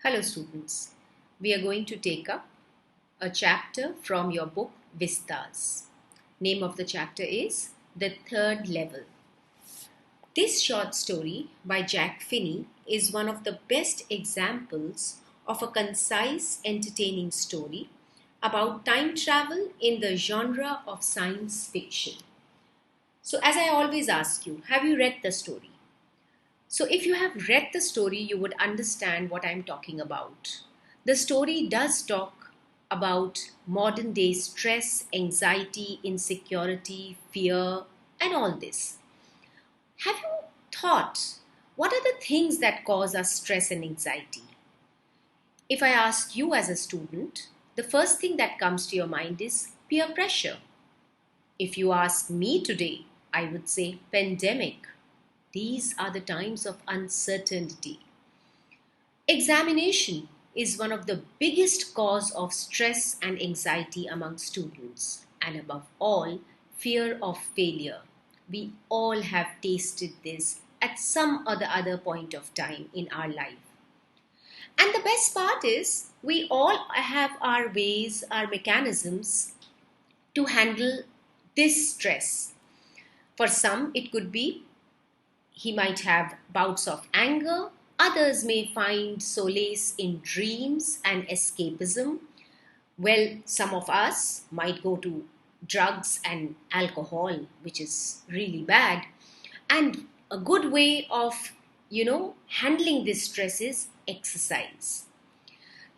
Hello students, we are going to take up a chapter from your book Vistas. Name of the chapter is The Third Level. This short story by Jack Finney is one of the best examples of a concise, entertaining story about time travel in the genre of science fiction. So as I always ask you, have you read the story? So, if you have read the story, you would understand what I'm talking about. The story does talk about modern day stress, anxiety, insecurity, fear, and all this. Have you thought what are the things that cause us stress and anxiety? If I ask you as a student, the first thing that comes to your mind is peer pressure. If you ask me today, I would say pandemic. These are the times of uncertainty. Examination is one of the biggest cause of stress and anxiety among students, and above all, fear of failure. We all have tasted this at some or the other point of time in our life. And the best part is, we all have our ways, our mechanisms to handle this stress. For some, it could be he might have bouts of anger. Others may find solace in dreams and escapism. Well, some of us might go to drugs and alcohol, which is really bad. And a good way of, handling this stress is exercise.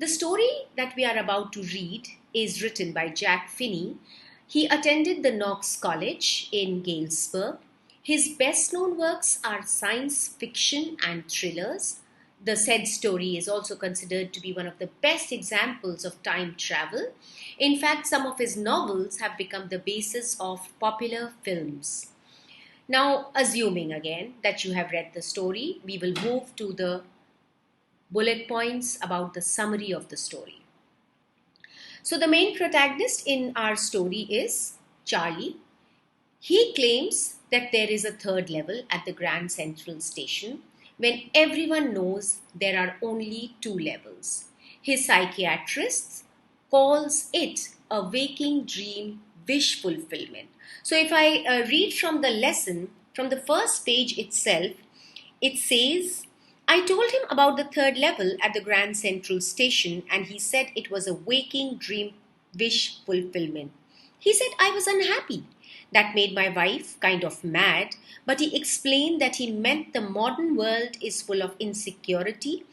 The story that we are about to read is written by Jack Finney. He attended the Knox College in Galesburg. His best known works are science fiction and thrillers. The said story is also considered to be one of the best examples of time travel. In fact, some of his novels have become the basis of popular films. Now, assuming again that you have read the story, we will move to the bullet points about the summary of the story. So, the main protagonist in our story is Charlie. He claims that there is a third level at the Grand Central Station when everyone knows there are only two levels. His psychiatrist calls it a waking dream wish fulfillment. So, if I read from the lesson, from the first page itself, it says, I told him about the third level at the Grand Central Station, and he said it was a waking dream wish fulfillment. He said I was unhappy. That made my wife kind of mad, but he explained that he meant the modern world is full of insecurity,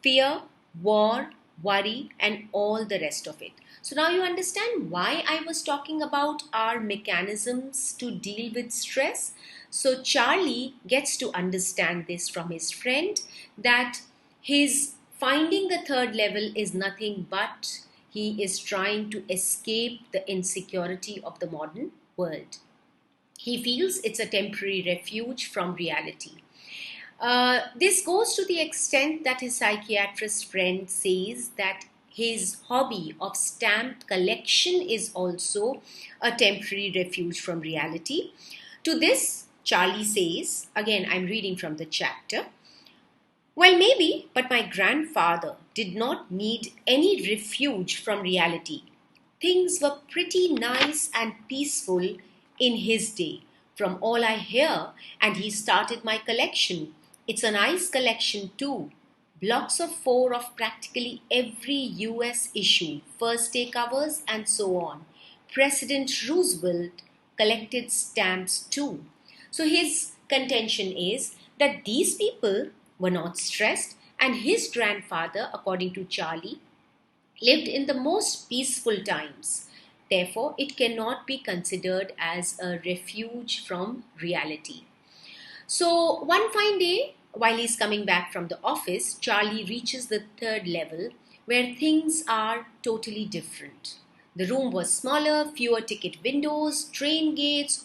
fear, war, worry, and all the rest of it. So now you understand why I was talking about our mechanisms to deal with stress. So Charlie gets to understand this from his friend that his finding the third level is nothing but he is trying to escape the insecurity of the modern world. He feels it's a temporary refuge from reality. This goes to the extent that his psychiatrist friend says that his hobby of stamp collection is also a temporary refuge from reality. To this, Charlie says, again, I'm reading from the chapter, well, maybe, but my grandfather did not need any refuge from reality. Things were pretty nice and peaceful in his day, from all I hear, and he started my collection. It's a nice collection too. Blocks of four of practically every US issue, first day covers, and so on. President Roosevelt collected stamps too. So his contention is that these people were not stressed, and his grandfather, according to Charlie, lived in the most peaceful times. Therefore, it cannot be considered as a refuge from reality. So, one fine day, while he's coming back from the office, Charlie reaches the third level where things are totally different. The room was smaller, fewer ticket windows, train gates,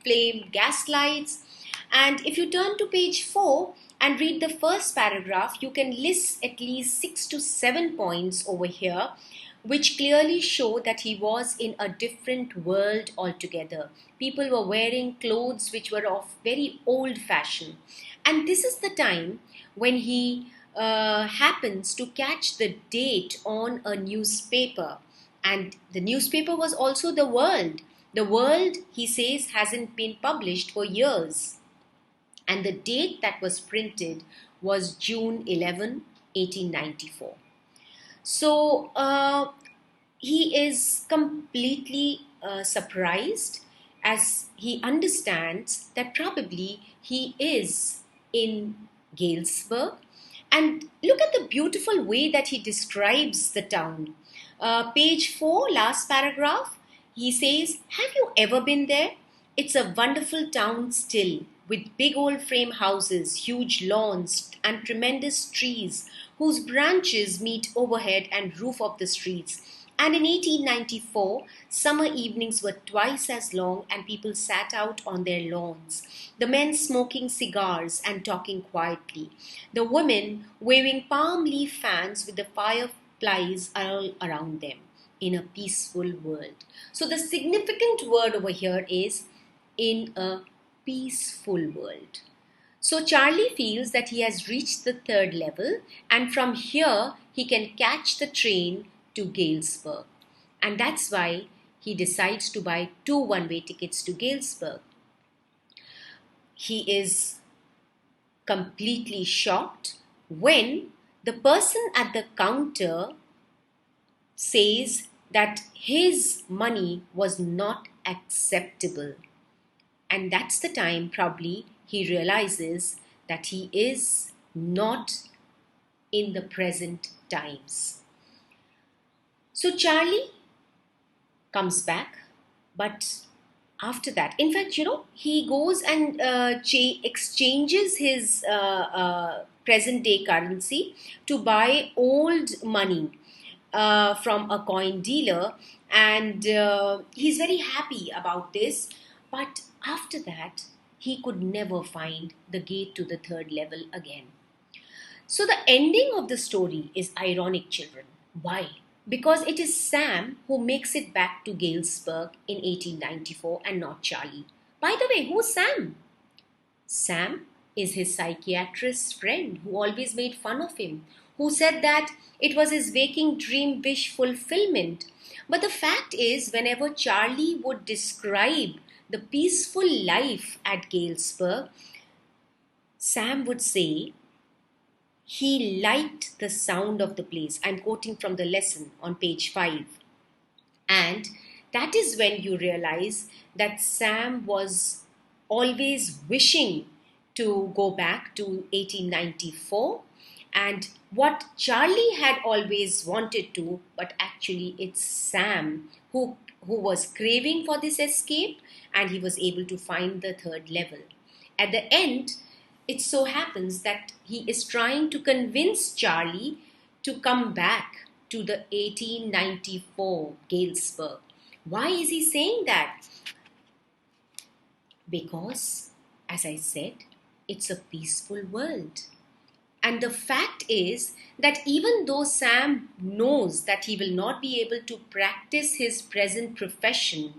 flame gas lights. And if you turn to page 4 and read the first paragraph, you can list at least 6 to 7 points over here which clearly show that he was in a different world altogether. People were wearing clothes which were of very old fashion. And this is the time when he happens to catch the date on a newspaper, and the newspaper was also the World. The World, he says, hasn't been published for years, and the date that was printed was June 11, 1894. So he is completely surprised, as he understands that probably he is in Galesburg. And look at the beautiful way that he describes the town. Page 4, last paragraph, he says, "Have you ever been there? It's a wonderful town still, with big old frame houses, huge lawns, and tremendous trees whose branches meet overhead and roof of the streets. And in 1894, summer evenings were twice as long, and people sat out on their lawns, the men smoking cigars and talking quietly, the women waving palm leaf fans with the fireflies all around them, in a peaceful world." So the significant word over here is in a peaceful world. So Charlie feels that he has reached the third level, and from here he can catch the train to Galesburg. And that's why he decides to buy two one-way tickets to Galesburg. He is completely shocked when the person at the counter says that his money was not acceptable. And that's the time probably he realizes that he is not in the present times. So Charlie comes back, but after that, in fact, he goes and exchanges his present day currency to buy old money from a coin dealer, and he's very happy about this. But after that, he could never find the gate to the third level again. So the ending of the story is ironic, children. Why? Because it is Sam who makes it back to Galesburg in 1894 and not Charlie. By the way, who's Sam? Sam is his psychiatrist friend who always made fun of him, who said that it was his waking dream wish fulfillment. But the fact is, whenever Charlie would describe the peaceful life at Galesburg, Sam would say he liked the sound of the place. I'm quoting from the lesson on page 5. And that is when you realize that Sam was always wishing to go back to 1894, and what Charlie had always wanted to, but actually it's Sam who was craving for this escape, and he was able to find the third level. At the end, it so happens that he is trying to convince Charlie to come back to the 1894 Galesburg. Why is he saying that? Because, as I said, it's a peaceful world. And the fact is that even though Sam knows that he will not be able to practice his present profession,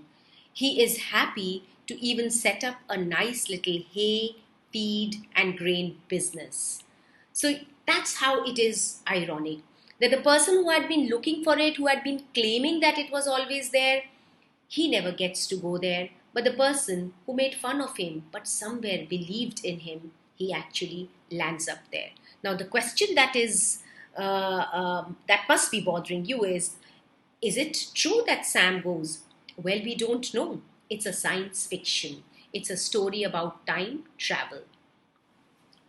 he is happy to even set up a nice little hay, feed, and grain business. So that's how it is ironic that the person who had been looking for it, who had been claiming that it was always there, he never gets to go there. But the person who made fun of him but somewhere believed in him, he actually lands up there. Now the question that must be bothering you is it true that Sam goes? Well, we don't know. It's a science fiction. It's a story about time travel.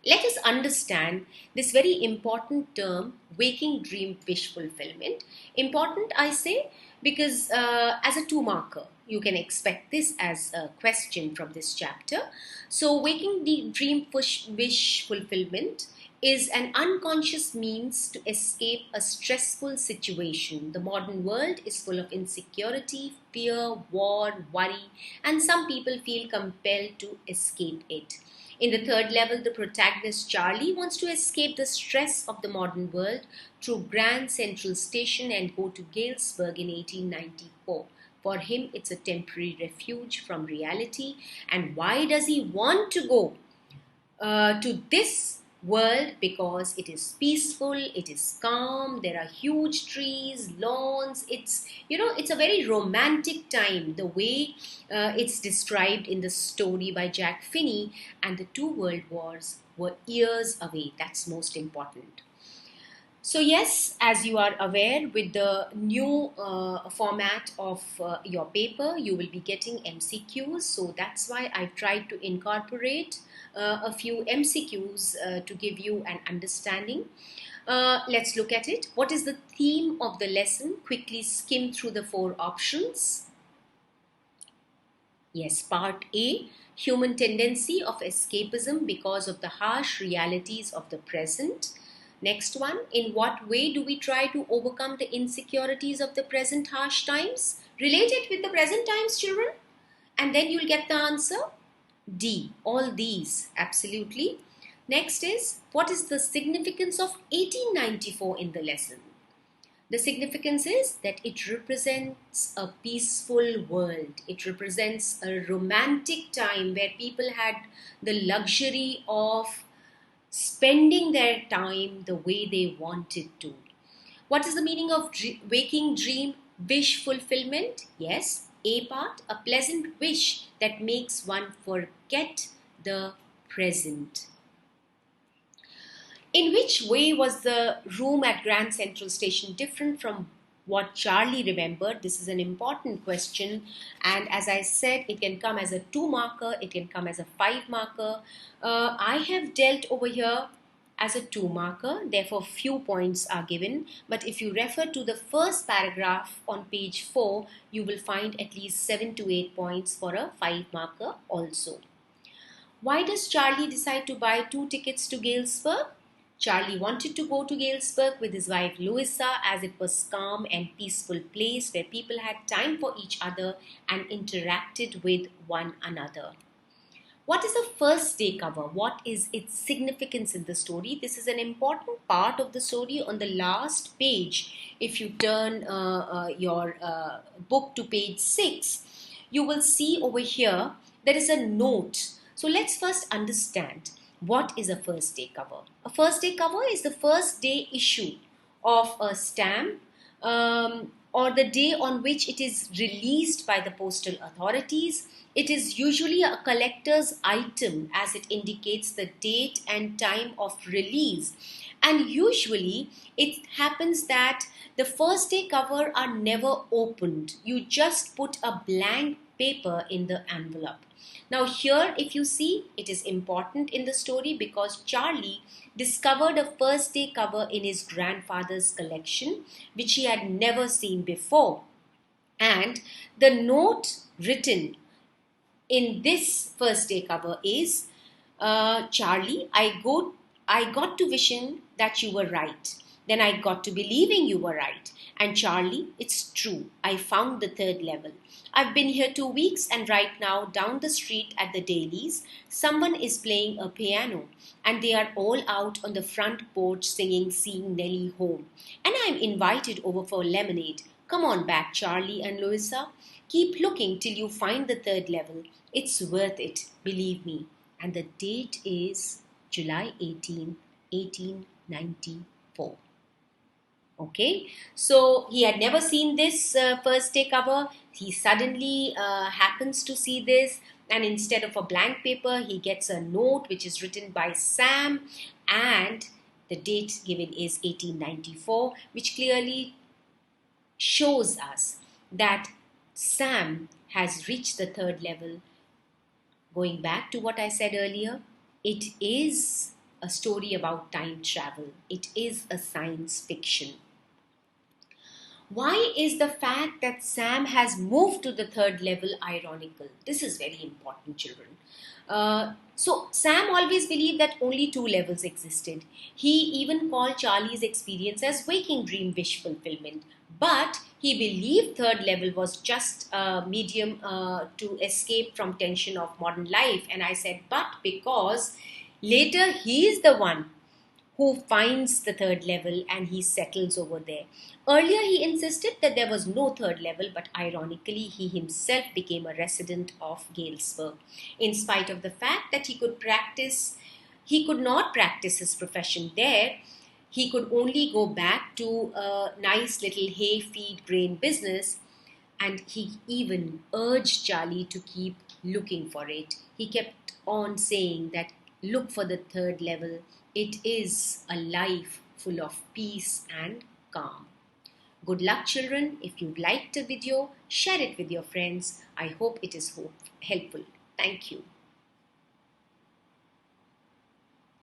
Let us understand this very important term, waking dream wish fulfillment. Important, I say, because as a 2-marker, you can expect this as a question from this chapter. So, waking the dream wish fulfillment is an unconscious means to escape a stressful situation. The modern world is full of insecurity, fear, war, worry, and some people feel compelled to escape it. In the third level, the protagonist Charlie wants to escape the stress of the modern world through Grand Central Station and go to Galesburg in 1894. For him, it's a temporary refuge from reality. And why does he want to go to this world because it is peaceful, it is calm, there are huge trees, lawns. It's a very romantic time, the way it's described in the story by Jack Finney. And the two world wars were years away. That's most important. So, yes, as you are aware, with the new format of your paper, you will be getting MCQs. So, that's why I've tried to incorporate a few MCQs to give you an understanding. Let's look at it. What is the theme of the lesson? Quickly skim through the four options. Yes, part A, human tendency of escapism because of the harsh realities of the present. Next one, in what way do we try to overcome the insecurities of the present harsh times? Relate it with the present times, children, and then you'll get the answer. D, all these, absolutely. Next is, what is the significance of 1894 in the lesson? The significance is that it represents a peaceful world. It represents a romantic time where people had the luxury of spending their time the way they wanted to. What is the meaning of waking dream wish fulfillment? Yes, A part, a pleasant wish that makes one forget the present. In which way was the room at Grand Central Station different from what Charlie remembered? This is an important question, and as I said, it can come as a 2 marker, it can come as a 5 marker. I have dealt over here as a 2 marker, therefore few points are given. But if you refer to the first paragraph on page 4, you will find at least 7 to 8 points for a 5 marker also. Why does Charlie decide to buy 2 tickets to Galesburg? Charlie wanted to go to Galesburg with his wife Louisa, as it was calm and peaceful place where people had time for each other and interacted with one another. What is the first day cover? What is its significance in the story? This is an important part of the story on the last page. If you turn your book to page 6, you will see over here there is a note. So let's first understand what is a first day cover. A first day cover is the first day issue of a stamp, or the day on which it is released by the postal authorities. It is usually a collector's item as it indicates the date and time of release. And usually it happens that the first day cover are never opened. You just put a blank paper in the envelope. Now here, if you see, it is important in the story because Charlie discovered a first day cover in his grandfather's collection, which he had never seen before. And the note written in this first day cover is, Charlie, I got to wishing that you were right. Then I got to believing you were right. And Charlie, it's true. I found the third level. I've been here 2 weeks, and right now down the street at the Dailies, someone is playing a piano and they are all out on the front porch singing Seeing Nellie Home. And I'm invited over for lemonade. Come on back, Charlie and Louisa. Keep looking till you find the third level. It's worth it, believe me. And the date is July 18, 1894. Okay, so he had never seen this first day cover. He suddenly happens to see this, and instead of a blank paper, he gets a note which is written by Sam, and the date given is 1894, which clearly shows us that Sam has reached the third level. Going back to what I said earlier, it is a story about time travel. It is a science fiction. Why is the fact that Sam has moved to the third level ironical? This is very important, children. So Sam always believed that only 2 levels existed. He even called Charlie's experience as waking dream wish fulfillment. But he believed third level was just a medium to escape from tension of modern life. And I said, but because later he is the one who finds the third level and he settles over there. Earlier, he insisted that there was no third level, but ironically, he himself became a resident of Galesburg, in spite of the fact that he could practice He could not practice his profession there. He could only go back to a nice little hay feed grain business, and he even urged Charlie to keep looking for it. He kept on saying that look for the third level. It is a life full of peace and calm. Good luck, children. If you liked the video, share it with your friends. I hope it is helpful. Thank you.